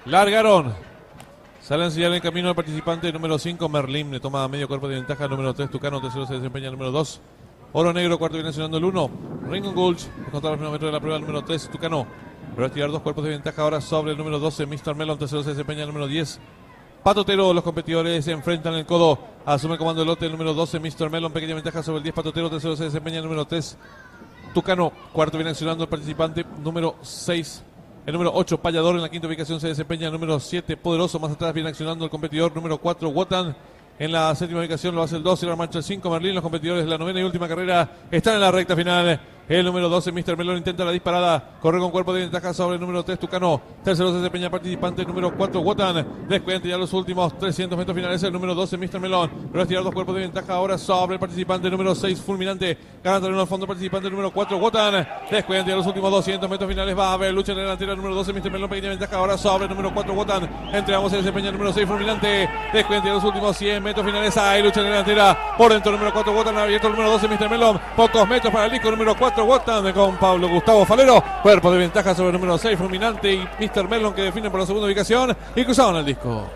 Largaron. Sale a enseñar el camino al participante número 5, Merlín. Le toma medio cuerpo de ventaja. Número 3, Tucano. Tercero se desempeña el número 2. Oro Negro, cuarto viene sonando el 1. Ringo Gulch, contra los primeros metros de la prueba, el número 3, Tucano. Pero a tirar 2 cuerpos de ventaja ahora sobre el número 12, Mr. Melon. Tercero se desempeña el número 10. Patotero, los competidores se enfrentan el codo. Asume comando el lote el número 12, Mr. Melon. Pequeña ventaja sobre el 10, Patotero. Tercero se desempeña el número 3, Tucano. Cuarto viene accionando el participante número 6. El número 8, Payador. En la quinta ubicación se desempeña el número 7, Poderoso. Más atrás viene accionando el competidor número 4, Wotan. En la séptima ubicación lo hace el 12, la marcha el 5, Merlín. Los competidores de la novena y última carrera están en la recta final. El número 12, Mr. Melon, intenta la disparada. Corre con cuerpo de ventaja sobre el número 3, Tucano. Tercero se desempeña el participante número 4, Wotan. Descuenta ya los últimos 300 metros finales el número 12, Mr. Melon. Pero es tirar 2 cuerpos de ventaja ahora sobre el participante número 6, Fulminante. Gana terreno al fondo el participante número 4, Wotan. Descuenta ya los últimos 200 metros finales. Va a haber lucha en la delantera el número 12, Mr. Melon. Pequeña ventaja ahora sobre el número 4, Wotan. Entre ambos se desempeña el número 6, Fulminante. Descuenta ya los últimos 100 metros finales. Hay lucha en la delantera. Por dentro el número 4, Wotan. Abierto el número 12, Mr. Melon. Pocos metros para el disco número 4, Wotan. Con Pablo Gustavo Falero. Cuerpo de ventaja sobre el número 6, Fulminante y Mr. Melon, que definen por la segunda ubicación y cruzaban el disco.